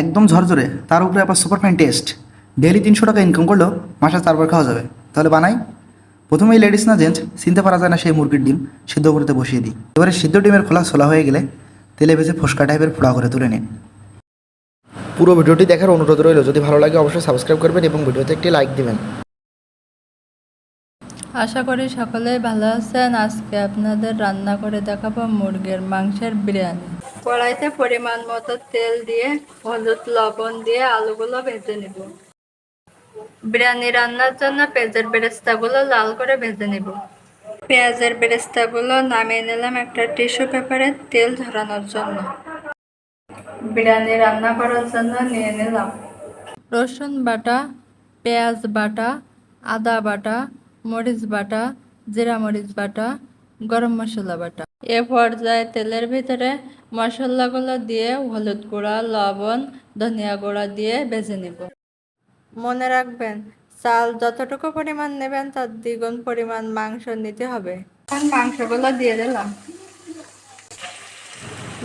একদম ঝরঝরে, তার উপরে আবার সুপার ফাইন টেস্ট। ডেইলি 300 টাকা ইনকাম করলেও মাসে 4 বার খাওয়া যাবে। তাহলে বানাই। প্রথমেই লেডিস না জেন্টস চিনতে পারা যায় না সেই মুরগির ডিম সিদ্ধ করতে বসিয়ে দিই। এবারে সিদ্ধ ডিমের খোলা ছোলা হয়ে গেলে তেলে ভেজে ফোসকা টাইপের ফোড়া করে তুলে নিন। পুরো ভিডিওটি দেখার অনুরোধ রইল। যদি ভালো লাগে অবশ্যই সাবস্ক্রাইব করবেন এবং ভিডিওতে একটি লাইক দিবেন। আশা করি সকলেই ভালো আছেন। আজকে আপনাদের রান্না করে দেখাবো মুরগির মাংসের বিরিয়ানি। কড়াইতে পরিমাণ মতো তেল দিয়ে হলুদ লবণ দিয়ে আলুগুলো ভেজে নেব। বিরিয়ানি রান্নার জন্য পেঁয়াজের বেরেস্তাগুলো লাল করে ভেজে নেব। পেঁয়াজের বেরেস্তাগুলো নামিয়ে নিলাম একটা টিস্যু পেপারে তেল ঝরানোর জন্য। বিরিয়ানি রান্না করার জন্য নিয়ে নিলাম রসুন বাটা, পেঁয়াজ বাটা, আদা বাটা, মরিচ বাটা, জিরা মরিচ বাটা, গরম মশলা বাটা। এ পর্যায়ে তেলের ভিতরে মশলাগুলো দিয়ে হলুদ গুঁড়া, লবণ, ধনিয়া গুঁড়া দিয়ে ভেজে নেব। মনে রাখবেন, চাল যতটুকু পরিমাণ নেবেন তার দ্বিগুণ পরিমাণ মাংস নিতে হবে। এখন মাংসগুলো দিয়ে দিলাম।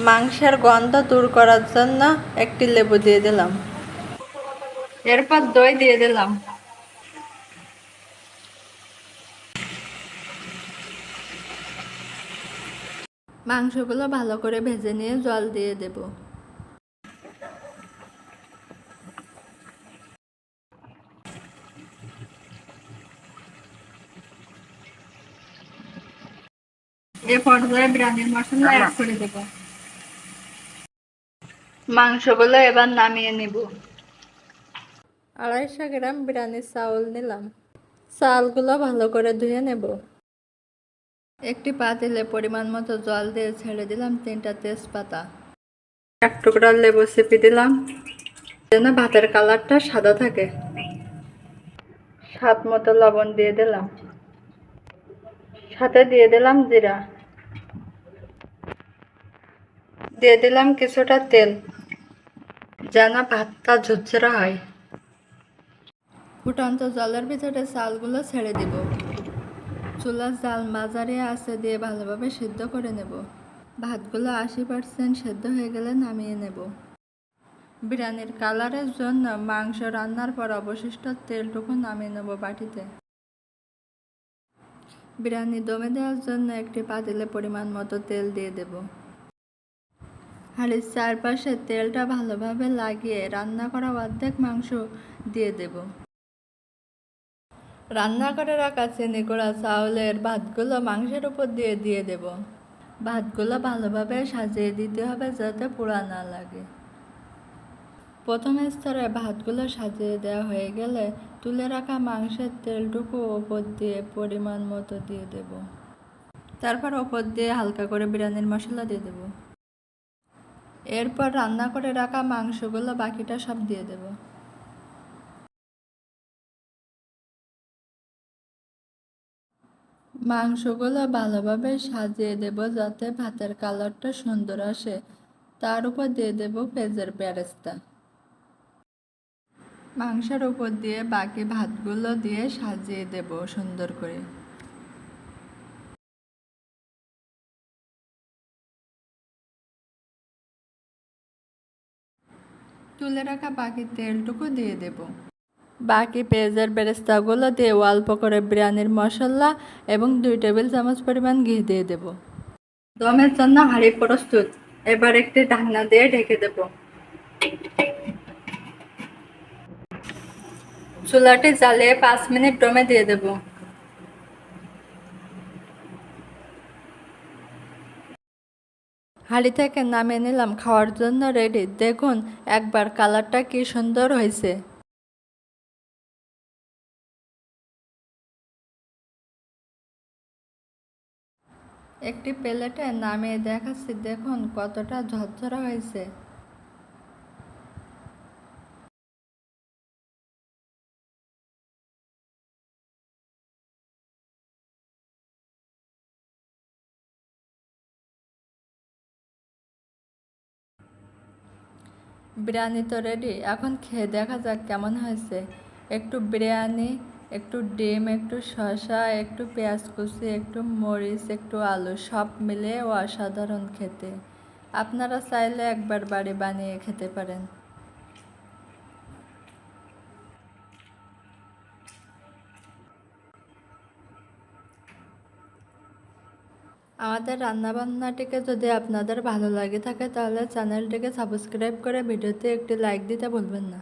মাংসের গন্ধ দূর করার জন্য একটি লেবু দিয়ে দিলাম। এরপর দই দিয়ে দিলাম। মাংসগুলো ভালো করে ভেজে নিয়ে জল দিয়ে দেব। এ পর্যায়ে বিরিয়ানির মশলা অ্যাড করে দেব। মাংসগুলো এবার নামিয়ে নিব। 250 গ্রাম বিরিয়ানির চাউল নিলাম। চালগুলো ভালো করে ধুয়ে নেব। একটি পাতিলে পরিমাণ মতো জল দিয়ে ছেড়ে দিলাম 3টা তেজপাতা। এক টুকরা লেবু চিপে দিলাম যেন ভাতের কালারটা সাদা থাকে। স্বাদ মতো লবণ দিয়ে দিলাম। সাথে দিয়ে দিলাম জিরা। দিয়ে দিলাম কিছুটা তেল যেন ভাতটা ঝরঝরা হয়। ফুটন্ত জলের ভিতরে চালগুলো ছেড়ে দিব। চুলার জাল মাঝারি আঁচে দিয়ে ভালোভাবে সিদ্ধ করে নেব। ভাতগুলো 80% সেদ্ধ হয়ে গেলে নামিয়ে নেব। বিরিয়ানির কালারের জন্য মাংস রান্নার পর অবশিষ্ট তেলটুকু নামিয়ে নেব বাটিতে। বিরিয়ানি দমে দেওয়ার জন্য একটি পাতিলে পরিমাণ মতো তেল দিয়ে দেব। হাঁড়ির চারপাশে তেলটা ভালোভাবে লাগিয়ে রান্না করা অর্ধেক মাংস দিয়ে দেব। রান্না করে রাখা চিনি গুঁড়া চাউলের ভাতগুলো মাংসের উপর দিয়ে দেব। ভাতগুলো ভালোভাবে সাজিয়ে দিতে হবে যাতে পোড়া না লাগে। প্রথম স্তরে ভাতগুলো সাজিয়ে দেওয়া হয়ে গেলে তুলে রাখা মাংসের তেলটুকু ওপর দিয়ে পরিমাণ মতো দিয়ে দেব। তারপর ওপর দিয়ে হালকা করে বিরিয়ানির মশলা দিয়ে দেব। এরপর রান্না করে রাখা মাংসগুলো বাকিটা সব দিয়ে দেব। মাংসগুলো ভালোভাবে সাজিয়ে দেব যাতে ভাতের কালারটা সুন্দর আসে। তার উপর দিয়ে দেব পেঁয়াজের বেরেস্তা। মাংসের উপর দিয়ে বাকি ভাতগুলো দিয়ে সাজিয়ে দেব সুন্দর করে। তুলে রাখা বাকি তেলটুকু দিয়ে দেব। বাকি পেঁয়াজের বেরেস্তাগুলো দিয়ে অল্প করে বিরিয়ানির মশলা এবং 2 টেবিল চামচ পরিমাণ ঘি দিয়ে দেব। দমের জন্য হাঁড়ি প্রস্তুত। এবার একটি ঢাকনা দিয়ে ঢেকে দেব। চুলাটি জ্বালিয়ে 5 মিনিট দমে দিয়ে দেব। হাঁড়ি থেকে নামিয়ে নিলাম, খাওয়ার জন্য রেডি। দেখুন একবার কালারটা কি সুন্দর হয়েছে। একটি প্লেটে নামিয়ে দেখাচ্ছি, দেখুন কতটা ঝরঝরা হয়েছে। বিরিয়ানি তো রেডি, এখন খেয়ে দেখা যাক কেমন হয়েছে। একটু বিরিয়ানি, একটু ডিম, একটু শসা, একটু পেঁয়াজ কুচি, একটু মরিচ, একটু আলু, সব মিলে অসাধারণ খেতে। আপনারা চাইলে একবার বাড়ি বানিয়ে খেতে পারেন। আমাদের রান্নাবান্নাটিকে যদি আপনাদের ভালো লাগে থাকে তাহলে চ্যানেলটিকে সাবস্ক্রাইব করে ভিডিওতে একটি লাইক দিতে ভুলবেন না।